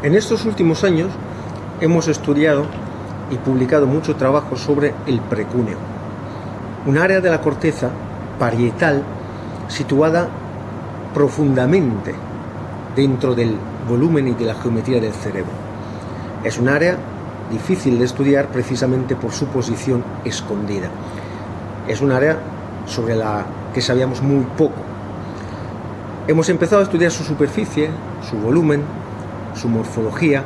En estos últimos años hemos estudiado y publicado mucho trabajo sobre el precúneo, un área de la corteza parietal situada profundamente dentro del volumen y de la geometría del cerebro. Es un área difícil de estudiar precisamente por su posición escondida. Es un área sobre la que sabíamos muy poco. Hemos empezado a estudiar su superficie, su volumen, su morfología,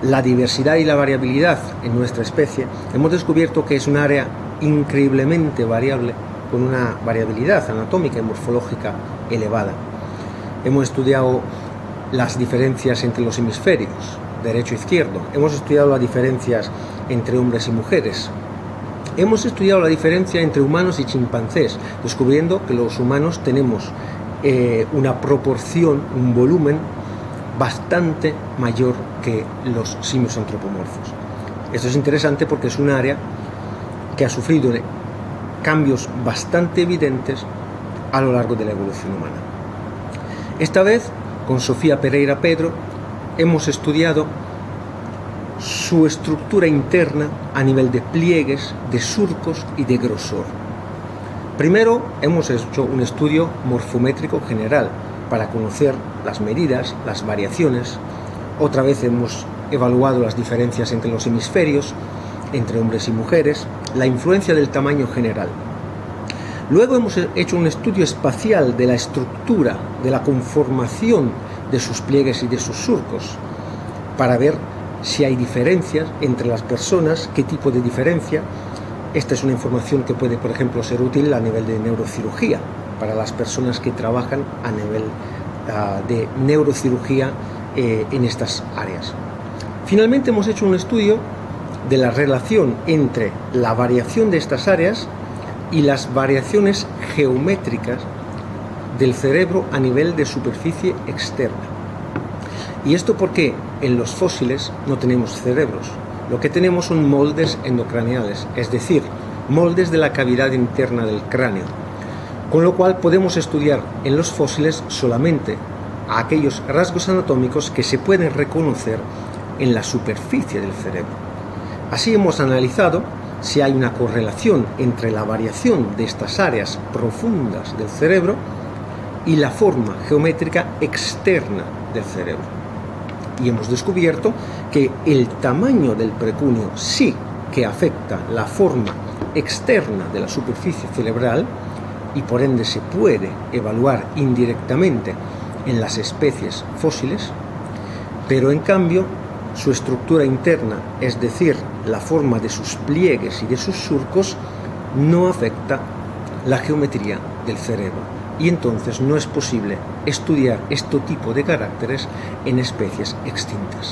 la diversidad y la variabilidad en nuestra especie. Hemos descubierto que es un área increíblemente variable, con una variabilidad anatómica y morfológica elevada. Hemos estudiado las diferencias entre los hemisferios, derecho e izquierdo. Hemos estudiado las diferencias entre hombres y mujeres. Hemos estudiado la diferencia entre humanos y chimpancés, descubriendo que los humanos tenemos una proporción, un volumen bastante mayor que los simios antropomorfos. Esto es interesante porque es un área que ha sufrido cambios bastante evidentes a lo largo de la evolución humana. Esta vez, con Sofía Pereira Pedro, hemos estudiado su estructura interna a nivel de pliegues, de surcos y de grosor. Primero hemos hecho un estudio morfométrico general para conocer las medidas, las variaciones. Otra vez hemos evaluado las diferencias entre los hemisferios, entre hombres y mujeres, la influencia del tamaño general. Luego hemos hecho un estudio espacial de la estructura, de la conformación de sus pliegues y de sus surcos, para ver si hay diferencias entre las personas, qué tipo de diferencia. Esta es una información que puede, por ejemplo, ser útil a nivel de neurocirugía, para las personas que trabajan a nivel de neurocirugía en estas áreas. Finalmente hemos hecho un estudio de la relación entre la variación de estas áreas y las variaciones geométricas del cerebro a nivel de superficie externa. ¿Y esto porque en los fósiles no tenemos cerebros? Lo que tenemos son moldes endocraneales, es decir, moldes de la cavidad interna del cráneo, con lo cual podemos estudiar en los fósiles solamente aquellos rasgos anatómicos que se pueden reconocer en la superficie del cerebro. Así hemos analizado si hay una correlación entre la variación de estas áreas profundas del cerebro y la forma geométrica externa del cerebro. Y hemos descubierto que el tamaño del precúneo sí que afecta la forma externa de la superficie cerebral y por ende se puede evaluar indirectamente en las especies fósiles, pero en cambio su estructura interna, es decir, la forma de sus pliegues y de sus surcos, no afecta la geometría del cerebro. Y entonces no es posible estudiar este tipo de caracteres en especies extintas.